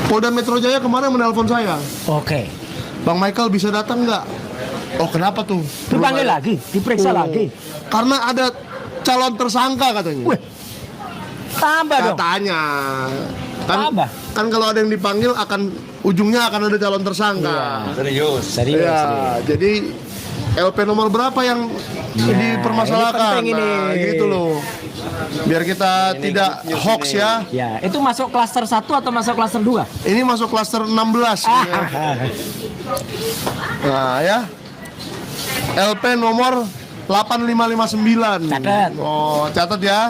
Polda Metro Jaya kemarin menelpon saya. Oke. Bang Michael bisa datang nggak? Oh kenapa tuh? Dipanggil lagi, diperiksa lagi. Karena ada calon tersangka katanya. Wih, tambah dong. Katanya. Tambah. Kan kalau ada yang dipanggil akan ujungnya akan ada calon tersangka. Serius. Ya, jadi LP nomor berapa yang dipermasalahkan? ini penting ini. Nah, gitu loh. Biar kita tidak hoax ya. Ya, itu masuk klaster 1 atau masuk klaster 2? Ini masuk klaster 16 ya. Nah ya. LP nomor 8559. Catat. Oh, catat ya.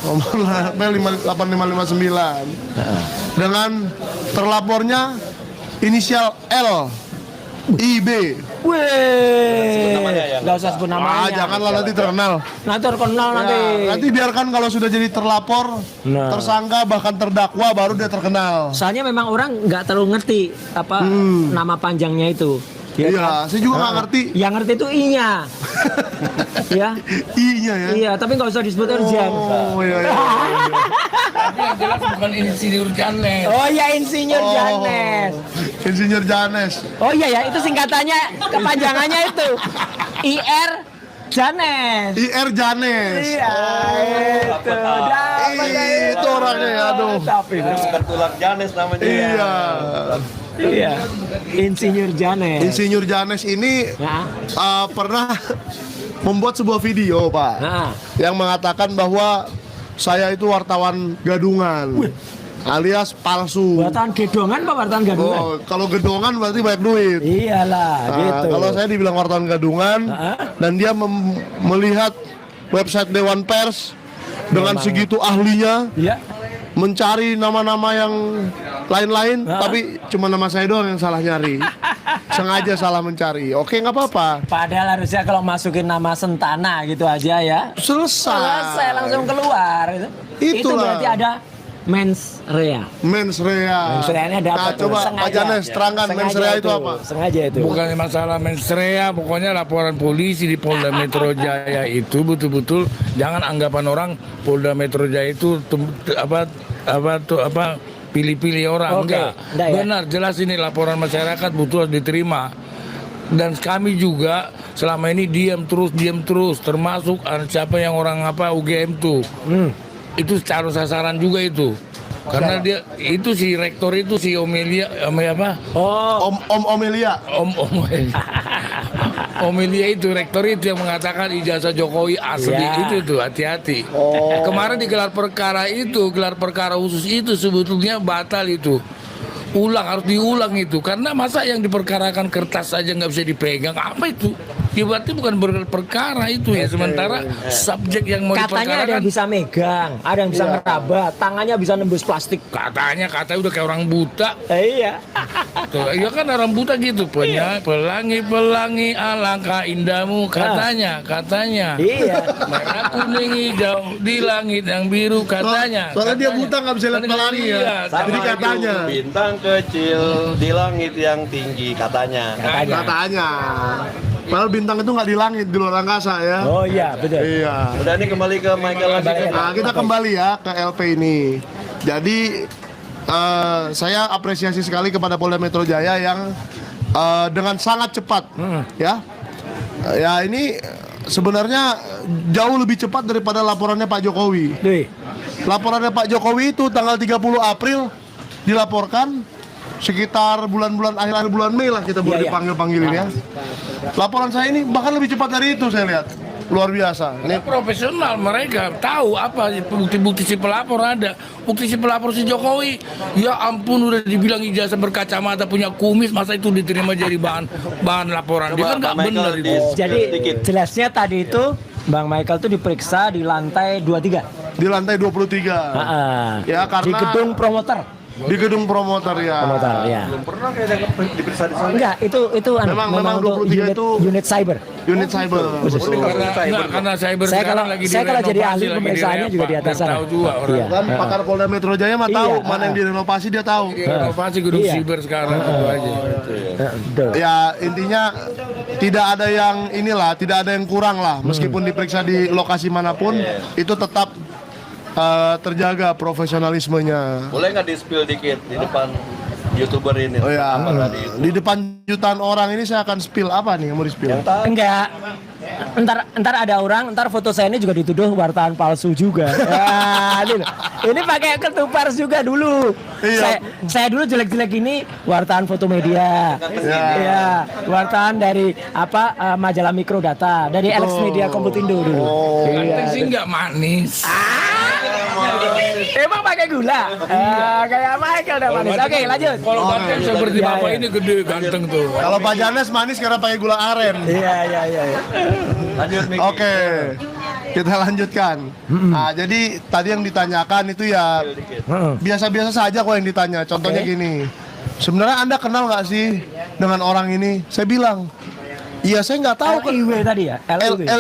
Nomor LP 8559. Dengan terlapornya inisial L IB. Wih, nggak usah sebut namanya. Janganlah nanti terkenal. Nanti terkenal nanti. Nanti biarkan kalau sudah jadi terlapor, tersangka bahkan terdakwa baru dia terkenal. Soalnya memang orang nggak terlalu ngerti apa nama panjangnya itu. Iya, saya juga nggak ngerti. Yang ngerti itu I-nya. Ya. I-nya ya. Iya, tapi nggak usah disebut urgent. Oh iya. Yang jelas bukan Insinyur Janes. Oh iya, Insinyur Janes. Insinyur Janes. Oh iya ya, itu singkatannya, kepanjangannya itu IR Janes. IR Janes. Iya, itu. Itu orangnya ya, aduh. Tapi Bukan tulang Janes namanya. Iya. iya, Insinyur Janes. Insinyur Janes ini Nah, pernah membuat sebuah video, Pak, nah. yang mengatakan bahwa saya itu wartawan gadungan, alias palsu. Wartawan gedongan apa wartawan gadungan? Oh, kalau gedongan berarti banyak duit. Iyalah, gitu. Kalau saya dibilang wartawan gadungan, dan dia melihat website Dewan Pers dengan segitu ahlinya, Iya. mencari nama-nama yang lain-lain, tapi cuma nama saya doang yang salah nyari. Sengaja salah mencari. Oke, nggak apa-apa. Padahal harusnya kalau masukin nama Sentana gitu aja ya. Selesai langsung keluar gitu. Itu Itulah. berarti ada mens rea. Mens rea. Mens rea-nya ada apa Nah, tuh? coba Pak Sengaja. Janes terangkan mens rea itu apa? Sengaja itu. Bukan masalah mensrea, pokoknya laporan polisi di Polda Metro Jaya itu betul-betul jangan anggapan orang Polda Metro Jaya itu pilih-pilih orang. Oke, Enggak ya. benar, jelas ini laporan masyarakat butuh harus diterima. Dan kami juga selama ini diam terus, termasuk siapa yang orang UGM tuh. Itu calon sasaran juga itu. Karena dia itu si rektor itu si Omelia Oh, Om Omelia. Omelia itu rektor itu yang mengatakan ijazah Jokowi asli Ya. itu tuh hati-hati. Kemarin di gelar perkara khusus itu sebetulnya batal itu. Harus diulang itu karena masa yang diperkarakan kertas saja nggak bisa dipegang apa itu? Ya berarti bukan perkara itu ya. Sementara subjek yang mau katanya ada yang diperkarakan bisa megang, ada yang bisa ngeraba, tangannya bisa nembus plastik. katanya udah kayak orang buta. Iya. Tuh, iya kan orang buta gitu pelangi alangkah indahmu katanya. Iya. Merah kuning hijau di langit yang biru katanya. Soalnya dia buta nggak bisa lihat pelangi ya. Iya, Jadi katanya. Bintang kecil di langit yang tinggi katanya. Katanya. Padahal bintang itu nggak di langit, di luar angkasa ya. Oh iya, betul. Iya. Udah nih kembali ke Michael lagi. Nah, kita kembali ya ke LP ini. Jadi saya apresiasi sekali kepada Polda Metro Jaya yang dengan sangat cepat, ya. Ya ini sebenarnya jauh lebih cepat daripada laporannya Pak Jokowi. Duh. Laporannya Pak Jokowi itu tanggal 30 April dilaporkan, sekitar bulan-bulan akhir bulan Mei lah kita baru Iya. dipanggil-panggilin ya. Laporan saya ini bahkan lebih cepat dari itu saya lihat. Luar biasa. Ini Profesional mereka tahu apa bukti-bukti si pelapor ada. Bukti si pelapor si Jokowi. Ya ampun udah dibilang ijazah berkacamata punya kumis masa itu diterima jadi bahan laporan. Dia kan nggak benar itu. Jadi jelasnya tadi itu Bang Michael tuh diperiksa di lantai 23. di lantai 23. Ya, karena di gedung promoter. di gedung promotor ya. Promoter ya. Belum pernah kayak diperiksa di sana. Enggak, itu Memang untuk 23 itu unit cyber. unit cyber. Karena cyber Saya sekarang kalau- lagi saya kalau jadi direnovasi, ahli lagi pemeriksaannya juga di atas sana. Tahu juga orang. Iya. Kan pakar Polda Metro Jaya mah tahu Iya, mana yang direnovasi dia tahu. Renovasi gedung Iya. siber sekarang itu aja. Betul. Ya intinya tidak ada yang inilah, tidak ada yang kurang lah. Meskipun diperiksa di lokasi manapun, itu tetap terjaga profesionalismenya. Boleh nggak di-spill dikit di depan YouTuber ini? Oh ya, Apa tadi? di depan jutaan orang ini saya akan spill apa nih yang mau di-spill? Yang tahu. Enggak. Ntar ada orang, ntar foto saya ini juga dituduh wartawan palsu juga. Ya, ini pakai kartu pers juga dulu. Iya. Saya dulu jelek-jelek ini wartawan foto media. Ya, wartawan dari majalah Mikrodata, dari Alex Media Komputindo dulu. Ganteng sih nggak manis. Emang pakai gula? Kayak Michael dah manis. Oke, lanjut. Kalau ganteng seperti Iya, bapak iya. ini gede ganteng tuh. Kalau Pak Janes manis karena pakai gula aren. Iya. Lanjut Miki. Oke, kita lanjutkan. Nah, jadi tadi yang ditanyakan itu ya biasa-biasa saja kok yang ditanya. Contohnya gini, sebenarnya Anda kenal nggak sih dengan orang ini? Saya bilang, iya saya nggak tahu. LIB tadi ya?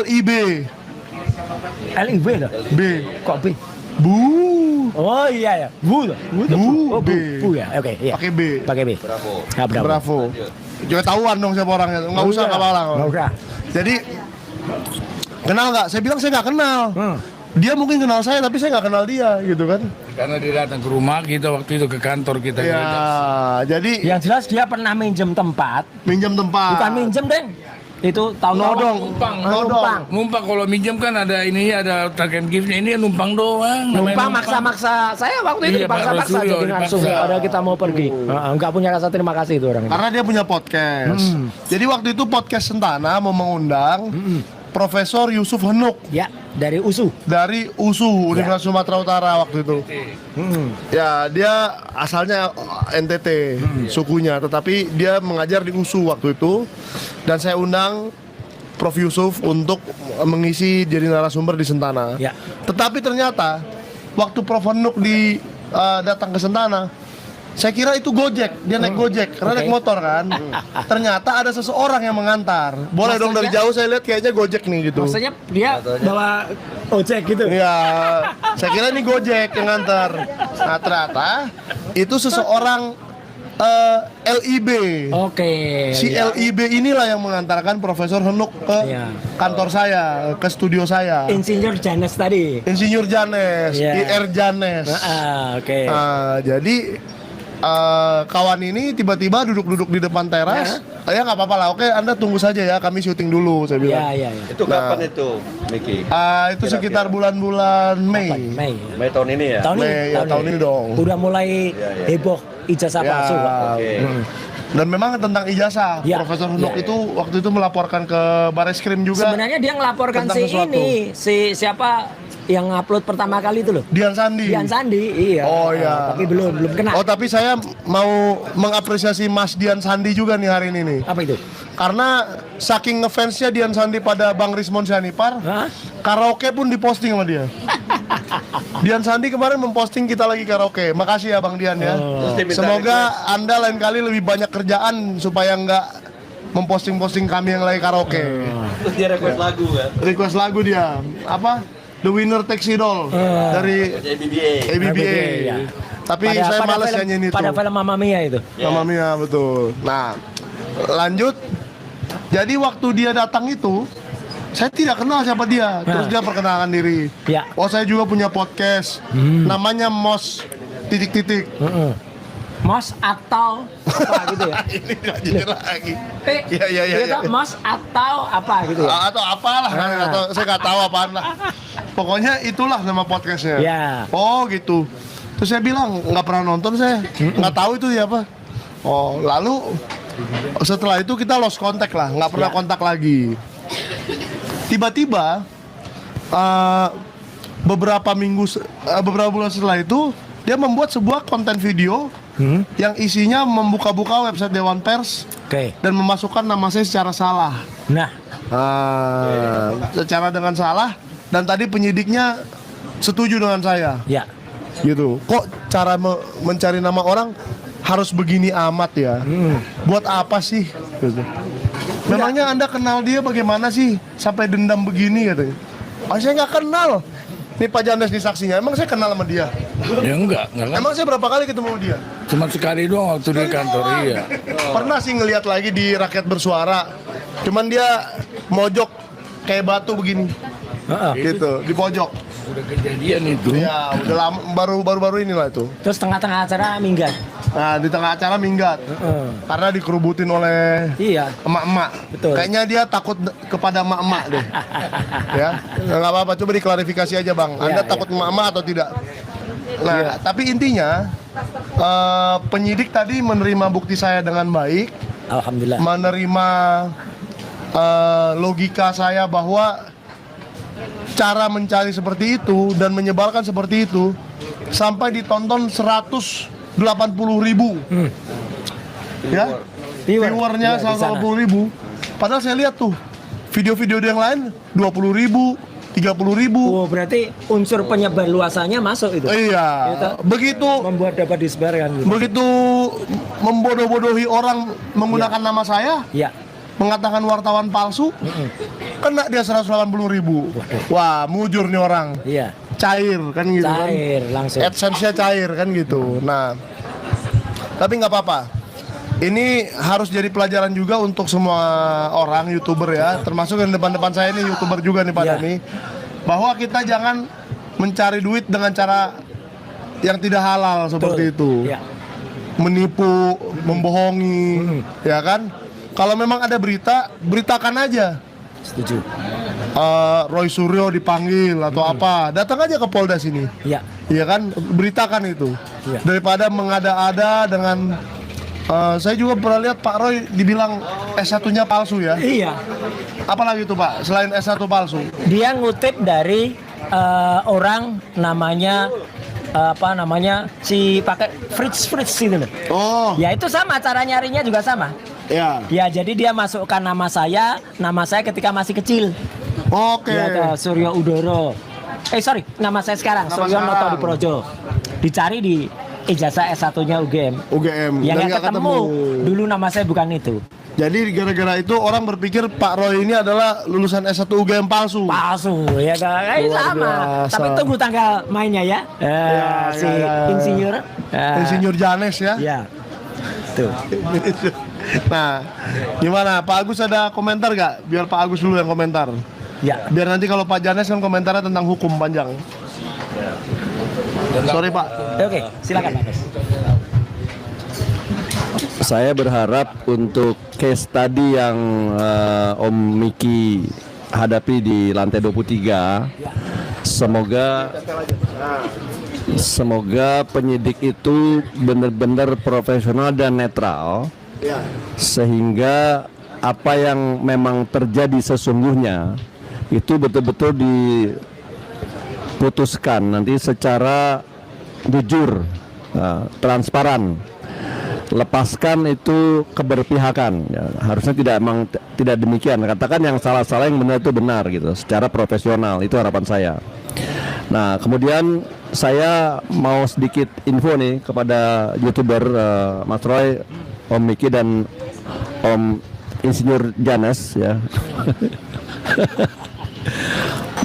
LIB. LIB loh. B. Kok B? Bu. Oh iya ya. Bu loh. Bu, Oh, B. Bu ya. Oke, iya. Pakai B. Pakai B. Bravo. Ah, bravo. Bravo. Juga tahuan dong siapa orangnya. Nggak usah Nggak kapalang. usah. Jadi kenal nggak? Saya bilang saya nggak kenal. Dia mungkin kenal saya tapi saya nggak kenal dia gitu kan. Karena dia datang ke rumah kita waktu itu ke kantor kita. Ya, jadi Yang jelas dia pernah minjem tempat. minjam tempat. Bukan minjem, Deng. Itu tahun Nodong. Numpang. Numpang kalau minjem kan ada ininya, ada token giftnya. Ini numpang doang. namanya Numpang maksa-maksa. Saya waktu itu Iya, Pak dipaksa-paksa Rasulio, jadi langsung. dipaksa. Padahal kita mau pergi. Enggak punya rasa terima kasih itu orang. Karena dia punya podcast. Jadi waktu itu podcast Sentana mau mengundang Profesor Yusuf Henuk Ya, dari USU. dari USU Universitas Sumatera Utara waktu itu. Ya, dia asalnya NTT sukunya, tetapi dia mengajar di USU waktu itu. Dan saya undang Prof Yusuf untuk mengisi jadi narasumber di Sentana. Ya. Tetapi ternyata waktu Prof Henuk datang ke Sentana, saya kira itu Gojek, dia naik Gojek, karena naik motor kan. Ternyata ada seseorang yang mengantar. Boleh dong dari jauh saya lihat kayaknya Gojek nih gitu. Maksudnya dia bawa ojek gitu. Iya, saya kira ini Gojek yang ngantar. Nah ternyata itu seseorang LIB. Oke. Si ya. LIB inilah yang mengantarkan Profesor Henuk ke Iya. kantor saya, ke studio saya. Insinyur Janes tadi. Insinyur Janes, Iya. IR Janes. Oke. Jadi kawan ini tiba-tiba duduk-duduk di depan teras. Ya nggak apa-apa lah. Oke, Anda tunggu saja ya. Kami syuting dulu. Saya bilang. Iya. Itu kapan itu, Miki? Itu sekitar bulan-bulan Mei. Mei. Mei tahun ini ya? Tahun ini dong. Udah mulai heboh ijazah Ya. palsu. Pak. Oke. Dan memang tentang ijazah, Ya. Profesor Henuk itu waktu itu melaporkan ke Bareskrim juga. Sebenarnya dia ngelaporkan tentang si sesuatu. ini, si siapa yang upload pertama kali itu loh. Dian Sandi. Dian Sandi, iya. Oh, iya. Tapi belum kena. Oh tapi saya mau mengapresiasi Mas Dian Sandi juga nih hari ini nih. Apa itu? Karena saking ngefansnya Dian Sandi pada Bang Rismon Sianipar, Hah? karaoke pun diposting sama dia. Dian Sandi kemarin memposting kita lagi karaoke. Makasih ya Bang Dian ya. Terus dia minta Semoga Anda lain kali lebih banyak kerjaan supaya nggak memposting-posting kami yang lagi karaoke. Terus dia request lagu kan? Request lagu dia. Apa? The Winner Takes It All dari ABBA. ABBA. ya. Tapi saya males film, nyanyiin itu. Pada film Mamma Mia itu. Mamma Mia betul. Nah, lanjut. Jadi waktu dia datang itu, saya tidak kenal siapa dia. Terus dia perkenalkan diri. Ya. Oh, saya juga punya podcast. Namanya Mos titik-titik. Mos atau apa gitu ya? Ini nggak jujur lagi. Iya, Gitu, Mos atau apa gitu ya? Atau apalah kan, atau saya nggak tahu apaan lah. Pokoknya itulah nama podcastnya. Ya. Oh gitu. Terus saya bilang nggak pernah nonton saya, nggak tahu itu ya apa. Oh lalu setelah itu kita lost contact lah, nggak pernah kontak lagi. Tiba-tiba beberapa bulan setelah itu dia membuat sebuah konten video yang isinya membuka-buka website Dewan Pers Oke. dan memasukkan nama saya secara salah. Nah, Secara dengan salah dan tadi penyidiknya setuju dengan saya. ya. Gitu. Kok cara mencari nama orang harus begini amat ya? Buat apa sih? Gitu. Memangnya Anda kenal dia bagaimana sih sampai dendam begini katanya? Oh, saya nggak kenal. Nih Pak Janes nih saksinya. Emang saya kenal sama dia? Ya enggak kan? Emang saya berapa kali ketemu dia? Cuma sekali doang waktu di kantor, iya. Pernah sih ngelihat lagi di Rakyat Bersuara. Cuman dia mojok kayak batu begini. Gitu, di pojok. sudah kejadian itu. Ya, udah lama, baru-baru inilah itu. Terus tengah-tengah acara minggat. Nah, di tengah acara minggat. Karena dikerubutin oleh Iya. emak-emak. Betul. Kayaknya dia takut kepada emak-emak deh. Ya, nggak apa-apa. Coba diklarifikasi aja, Bang. Anda takut emak-emak atau tidak? Nah, tapi intinya penyidik tadi menerima bukti saya dengan baik, Alhamdulillah. menerima logika saya bahwa cara mencari seperti itu dan menyebarkan seperti itu sampai ditonton 180.000 ya viewernya Iya, di sana. 180.000. Padahal saya lihat tuh video-video yang lain 20.000, 30.000. Oh, berarti unsur penyebar luasannya masuk itu. Iya, Itu begitu membuat dapat disebarkan gitu. begitu membodoh-bodohi orang menggunakan nama saya, Iya. mengatakan wartawan palsu, kena dia 180.000. Wah, mujur nih orang. Iya. Cair kan gitu kan. Cair langsung. AdSense-nya cair kan gitu. Nah, tapi nggak apa-apa. Ini harus jadi pelajaran juga untuk semua orang YouTuber ya, termasuk yang depan-depan saya ini YouTuber juga nih Pak Iya. Dani, bahwa kita jangan mencari duit dengan cara yang tidak halal seperti itu. Iya. Menipu, membohongi, ya kan? Kalau memang ada berita, beritakan aja. Setuju. Roy Suryo dipanggil atau apa, datang aja ke Polda sini. Iya. Iya kan, beritakan itu. Iya. Daripada mengada-ada dengan saya juga pernah lihat Pak Roy dibilang S1-nya palsu ya. Iya. Apalagi itu Pak, selain S1 palsu? Dia ngutip dari orang namanya apa namanya si pakai Fritz itu loh. Oh, Ya itu sama, cara nyarinya juga sama. ya. Ya jadi dia masukkan nama saya ketika masih kecil. Oke. Ya ke Suryo Udoro. Sorry, nama saya sekarang Nama Suryo Noto sekarang. Diprojo. Dicari di ijazah S1-nya UGM. UGM. Yang Dan nggak nggak ketemu. Dulu nama saya bukan itu. Jadi gara-gara itu orang berpikir Pak Roy ini adalah lulusan S1 UGM palsu. Palsu ya kan? Luar Sama. biasa. Tapi tunggu tanggal mainnya ya. Si insinyur. Insinyur Janes ya. Ya. Tuh. Nah, gimana? Pak Agus ada komentar gak? Biar Pak Agus dulu yang komentar. Ya. Biar nanti kalau Pak Janes kan komentarnya tentang hukum panjang. Sorry Pak. Oke, silakan Pak Bos. Saya berharap untuk case tadi yang Om Miki hadapi di lantai 23, semoga penyidik itu benar-benar profesional dan netral, sehingga apa yang memang terjadi sesungguhnya itu betul-betul diputuskan nanti secara jujur, transparan. Lepaskan itu keberpihakan ya, harusnya tidak demikian, katakan yang salah-salah yang benar itu benar gitu secara profesional, itu harapan saya. Nah kemudian saya mau sedikit info nih kepada YouTuber Mas Roy, Om Miki dan Om Insinyur Janes ya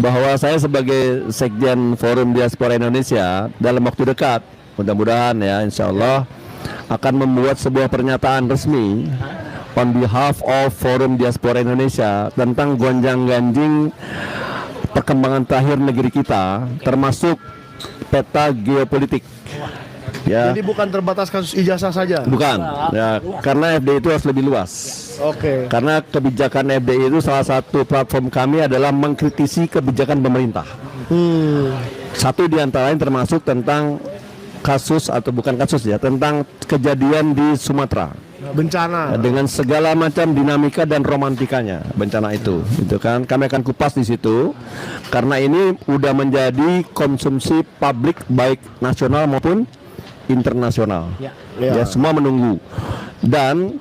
bahwa saya sebagai Sekjen Forum Diaspora Indonesia dalam waktu dekat, mudah-mudahan ya insya Allah akan membuat sebuah pernyataan resmi on behalf of Forum Diaspora Indonesia tentang gonjang-ganjing perkembangan terakhir negeri kita, termasuk peta geopolitik. Ya, Jadi bukan terbatas kasus ijazah saja. bukan. Ya, karena FDI itu harus lebih luas. Oke. Karena kebijakan FDI itu salah satu platform kami adalah mengkritisi kebijakan pemerintah. Satu di antara lain termasuk tentang kasus atau bukan kasus ya, tentang kejadian di Sumatera Bencana. dengan segala macam dinamika dan romantikanya bencana itu kan kami akan kupas di situ karena ini udah menjadi konsumsi publik baik nasional maupun internasional. Ya, semua menunggu. Dan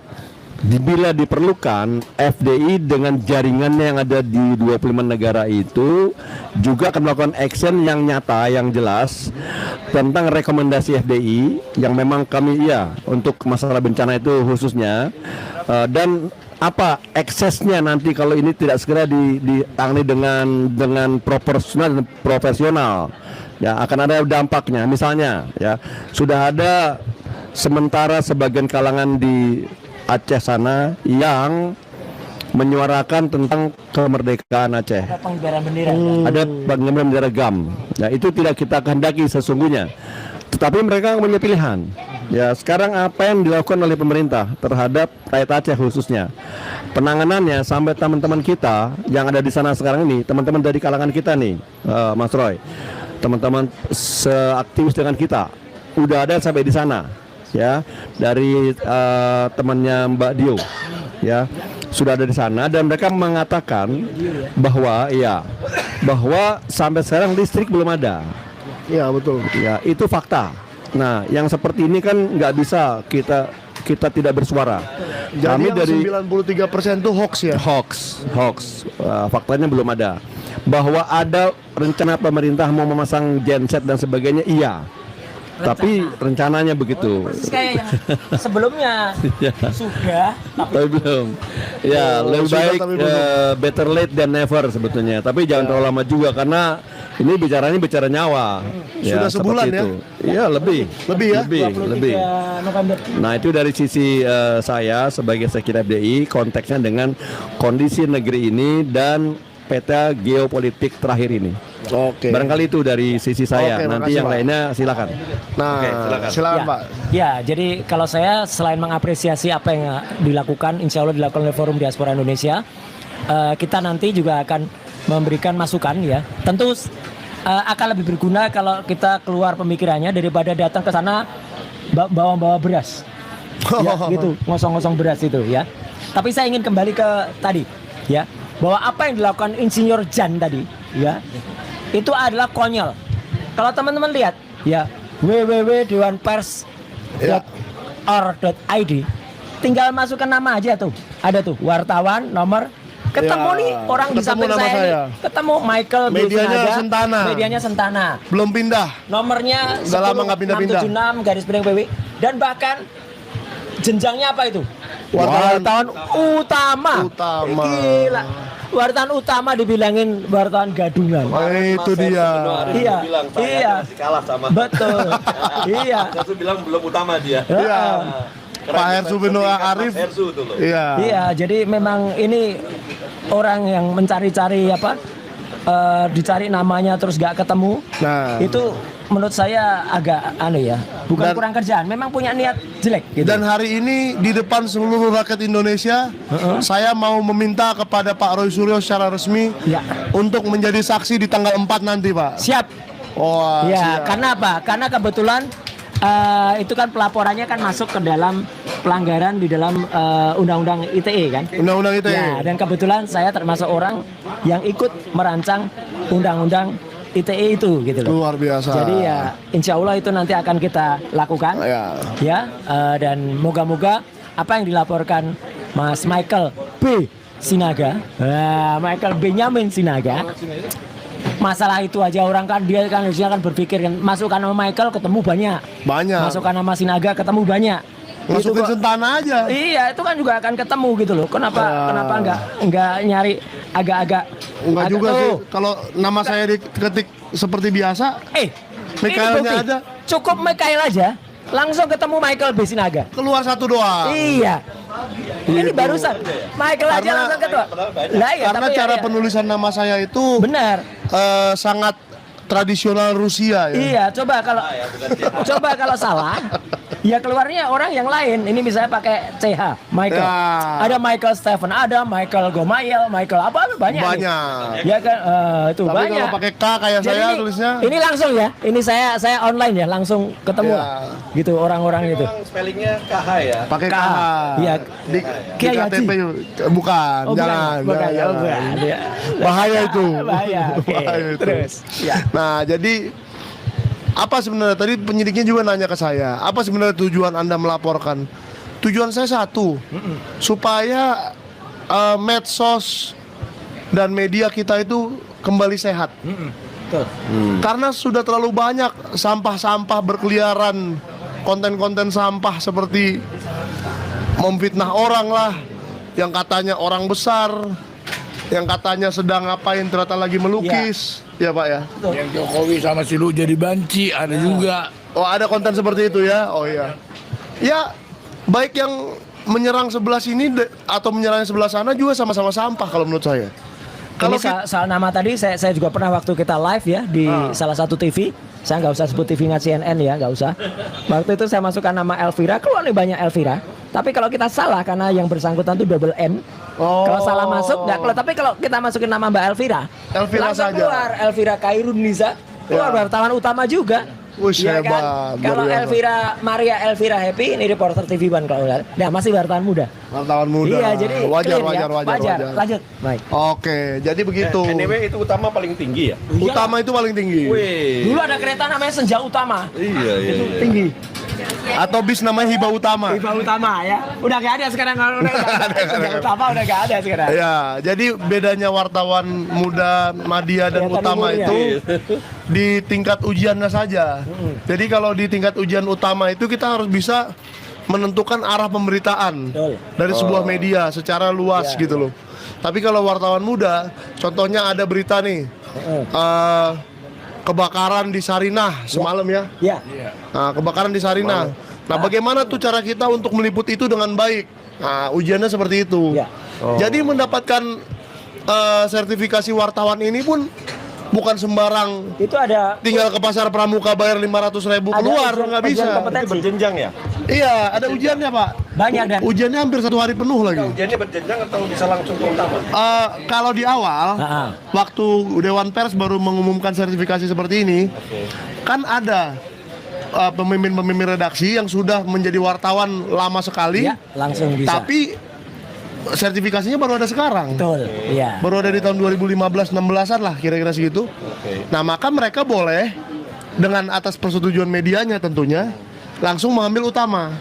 bila diperlukan, FDI dengan jaringannya yang ada di 25 negara itu juga akan melakukan action yang nyata, yang jelas tentang rekomendasi FDI yang memang kami untuk masalah bencana itu khususnya, dan apa eksesnya nanti kalau ini tidak segera ditangani dengan proporsional dan profesional. Ya, akan ada dampaknya. Misalnya ya, sudah ada sementara sebagian kalangan di Aceh sana yang menyuarakan tentang kemerdekaan Aceh. Ada pengibaran bendera. Ada pengibaran bendera GAM. Ya, itu tidak kita kehendaki sesungguhnya. Tetapi mereka punya pilihan. Ya, sekarang apa yang dilakukan oleh pemerintah terhadap rakyat Aceh khususnya, penanganannya sampai teman-teman kita yang ada di sana sekarang ini, teman-teman dari kalangan kita nih, Mas Roy, teman-teman seaktivis dengan kita, udah ada sampai di sana, ya, dari temannya Mbak Dio, ya, sudah ada di sana dan mereka mengatakan bahwa sampai sekarang listrik belum ada. Iya betul. Ya, itu fakta. Nah, yang seperti ini kan nggak bisa kita tidak bersuara. Jadi yang dari 93% itu hoax ya? hoax. Faktanya belum ada. Bahwa ada rencana pemerintah mau memasang genset dan sebagainya, iya. Tapi rencananya begitu. Kayak yang sebelumnya sudah, Tapi belum. Ya, lebih sudah, baik tapi belum. better late than never sebetulnya. Tapi jangan terlalu lama juga karena ini bicara nyawa. Sudah sebulan seperti ya? itu. Iya, lebih. Lebih ya? Lebih. 23 November. Nah, itu dari sisi saya sebagai Sekjen FDI, konteksnya dengan kondisi negeri ini dan peta geopolitik terakhir ini. Oke. Barangkali itu dari sisi saya. Oke, Nanti makasih, yang Pak. lainnya silakan. Nah, Oke, silakan Ya, Pak. ya, jadi kalau saya selain mengapresiasi apa yang dilakukan, insya Allah dilakukan oleh Forum Diaspora Indonesia, kita nanti juga akan memberikan masukan ya. Tentu akan lebih berguna kalau kita keluar pemikirannya daripada datang ke sana bawa-bawa beras, ya, gitu, ngosong-ngosong beras itu ya. Tapi saya ingin kembali ke tadi, ya, bahwa apa yang dilakukan Insinyur Jan tadi, ya, itu adalah konyol. Kalau teman-teman lihat, ya, www.dewanpers.or.id, tinggal masukkan nama aja tuh, ada tuh wartawan nomor. Ketemu Ya, nih orang di ketemu samping nama saya, saya. nih. Ketemu Michael Medianya Sinaga, Sentana. Medianya Sentana. Belum pindah. Nomornya Udah lama nggak pindah-pindah. 676 /PW dan bahkan jenjangnya apa itu? Wartawan utama. Utama. Gila. Wartawan utama dibilangin wartawan gadungan. Itu dia. Iya. bilang saya Iya. masih kalah sama. Betul. Iya. Saya tuh bilang belum utama dia. Iya. Keren, Pak Hersu bin seringat Arif. Mas Hersu tuh loh. Iya. Iya, jadi memang ini orang yang mencari-cari apa? Dicari namanya terus gak ketemu. Nah. Itu menurut saya agak ya, bukan Dan- kurang kerjaan, memang punya niat jelek gitu. Dan hari ini di depan seluruh rakyat Indonesia, saya mau meminta kepada Pak Roy Suryo secara resmi Ya. untuk menjadi saksi di tanggal 4 nanti, Pak. Siap. Oh, Ya, siap. karena apa? Karena kebetulan itu kan pelaporannya kan masuk ke dalam pelanggaran di dalam undang-undang ITE kan. Undang-undang ITE. Ya, dan kebetulan saya termasuk orang yang ikut merancang undang-undang ITE itu gitu loh. Luar biasa. Jadi ya insya Allah itu nanti akan kita lakukan Ya. dan moga-moga apa yang dilaporkan Mas Michael B. Sinaga, Michael Benyamin Sinaga, masalah itu aja orang kan dia kan harusnya kan berpikir kan masukkan nama Michael ketemu banyak, Banyak. masukkan nama Sinaga ketemu banyak. Masukin Itu kok- Sentana aja. Iya, itu kan juga akan ketemu gitu loh. Kenapa enggak nyari agak-agak Enggak juga tuh. sih. Kalau nama saya diketik seperti biasa, Michaelnya ini bukti. aja. Cukup Michael aja, langsung ketemu Michael B. Sinaga. keluar satu doang. Iya. Ini barusan Michael aja Karena- langsung ketua. Lah iya, Karena tapi cara ya, penulisan nama saya itu benar. sangat tradisional Rusia ya. Iya, coba kalau salah, ya keluarnya orang yang lain. Ini misalnya pakai CH, Michael. Ya. Ada Michael Stephen, ada Michael Gomail, Michael apa banyak. nih. Banyak. Ya kan, itu Tapi banyak. kalau pakai K kayak Jadi saya ini, tulisnya. ini langsung ya. Ini saya online ya, langsung ketemu Ya. lah. Gitu orang-orang itu. Memang spellingnya KH ya. Pakai K. K. Iya. Di, di Kiai KTP Haji. bukan, Oh, jangan, bukan, jangan, ya, jangan. bukan. Ya. Bahaya itu. Bahaya. Oke. Bahaya itu. Terus. Ya. Nah, jadi apa sebenarnya tadi penyidiknya juga nanya ke saya, apa sebenarnya tujuan Anda melaporkan? Tujuan saya satu, supaya medsos dan media kita itu kembali sehat. Betul. Karena sudah terlalu banyak sampah-sampah berkeliaran, konten-konten sampah seperti memfitnah orang lah, yang katanya orang besar, yang katanya sedang ngapain ternyata lagi melukis, ya Pak ya. Yang Jokowi sama si Lu jadi banci ada juga. Oh ada konten seperti itu ya, oh iya. Ya baik yang menyerang sebelah sini atau menyerang sebelah sana juga sama-sama sampah kalau menurut saya. Kalau Ini soal nama tadi saya juga pernah waktu kita live ya di salah satu TV. Saya nggak usah sebut TV-nya CNN ya, nggak usah. Waktu itu saya masukkan nama Elvira, keluar nih banyak Elvira. Tapi kalau kita salah karena yang bersangkutan itu double N. Kalau salah masuk nggak keluar. Tapi kalau kita masukin nama Mbak Elvira, Elvira langsung saja. keluar Elvira Khairun Nisa, keluar wartawan utama juga. Wush, Ya hebat, kan? luar Kalau biasa. Elvira Maria Elvira Happy ini reporter TV One kalau nggak. Nah masih wartawan muda. wartawan muda. Iya jadi wajar, clear ya. wajar. Lanjut. Baik. Oke, jadi begitu. Anyway itu utama paling tinggi ya? Utama itu paling tinggi. Wih. Dulu ada kereta namanya Senja Utama. Iya. Tinggi. Atau bis namanya Hibah Utama. Hibah Utama ya. Udah gak ada sekarang kalau udah nggak ada. Senja Utama udah gak ada sekarang. Ya, jadi bedanya wartawan muda, Madya dan Kelihatan Utama umurnya. itu di tingkat ujiannya saja. Jadi kalau di tingkat ujian utama itu kita harus bisa menentukan arah pemberitaan Betul. dari sebuah media secara luas Ya. gitu loh. Tapi kalau wartawan muda, contohnya ada berita nih, kebakaran di Sarinah semalam ya. Ya. Nah, kebakaran di Sarinah. Nah, bagaimana tuh cara kita untuk meliput itu dengan baik? Nah, ujiannya seperti itu. Ya. Jadi mendapatkan sertifikasi wartawan ini pun bukan sembarang Itu ada tinggal ke pasar Pramuka bayar 500.000 keluar, nggak bisa. kompetensi. Berjenjang ya? Iya, ada ujiannya Pak. Banyak dan Ujiannya hampir 1 hari penuh lagi. Ujiannya berjenjang atau bisa langsung ke utama? Kalau di awal, waktu Dewan Pers baru mengumumkan sertifikasi seperti ini, kan ada pemimpin-pemimpin redaksi yang sudah menjadi wartawan lama sekali, ya, langsung bisa. tapi sertifikasinya baru ada sekarang. Betul. Iya. Baru ada di tahun 2015-16an lah kira-kira segitu. Nah, maka mereka boleh dengan atas persetujuan medianya tentunya langsung mengambil utama.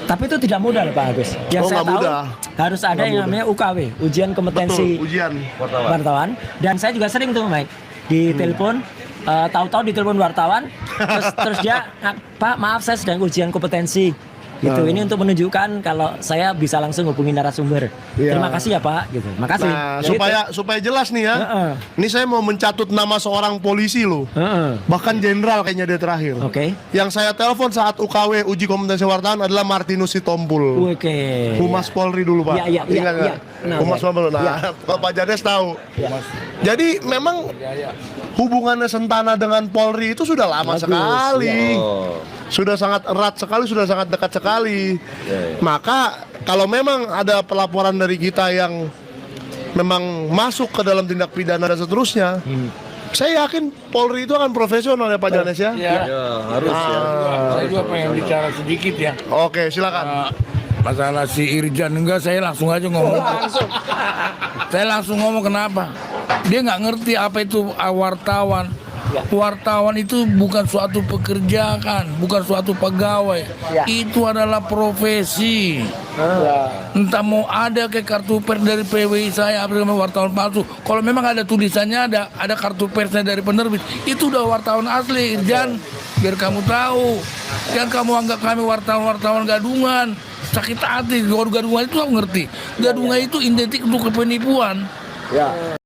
Tapi itu tidak mudah loh Pak Agus. Yang Oh, saya nggak tahu mudah. harus ada yang namanya UKW, ujian kompetensi Betul, ujian. wartawan. Dan saya juga sering tuh Mike di telepon, tahu-tahu di telepon wartawan, terus dia, Pak maaf saya sedang ujian kompetensi. Gitu. Ini untuk menunjukkan kalau saya bisa langsung hubungi narasumber. Iya. Terima kasih ya Pak. Gitu. Makasih. Nah, Gitu. supaya jelas nih ya. Heeh. Ini saya mau mencatut nama seorang polisi loh. Heeh. Bahkan jenderal kayaknya dia terakhir. Oke. Yang saya telepon saat UKW uji kompetensi wartawan adalah Martinus Sitompul. Oke. Humas Polri dulu Pak. Iya, iya, Ingat iya, nggak? iya. Nah, Humas iya. Polri. Nah, Iya. kalau Pak Jades tahu. Jadi memang hubungannya Sentana dengan Polri itu sudah lama Bagus, sekali. Oh. Sudah sangat erat sekali, sudah sangat dekat sekali. Maka kalau memang ada pelaporan dari kita yang memang masuk ke dalam tindak pidana dan seterusnya, saya yakin Polri itu akan profesional ya Pak Janes ya. Ya, Harus ya. saya juga pengen bicara sedikit ya. Oke, silakan. Masalah si Irjan enggak, saya langsung aja ngomong. Saya langsung ngomong kenapa? Dia nggak ngerti apa itu wartawan. Wartawan itu bukan suatu pekerjaan, bukan suatu pegawai. Itu adalah profesi. Entah mau ada kayak kartu pers dari PWI saya, apa namanya wartawan palsu. Kalau memang ada tulisannya, ada kartu persnya dari penerbit, itu udah wartawan asli. Irjan, biar kamu tahu. Jangan kamu anggap kami wartawan gadungan. Sakit hati, gadungan itu aku ngerti. Gadungan itu identik untuk penipuan.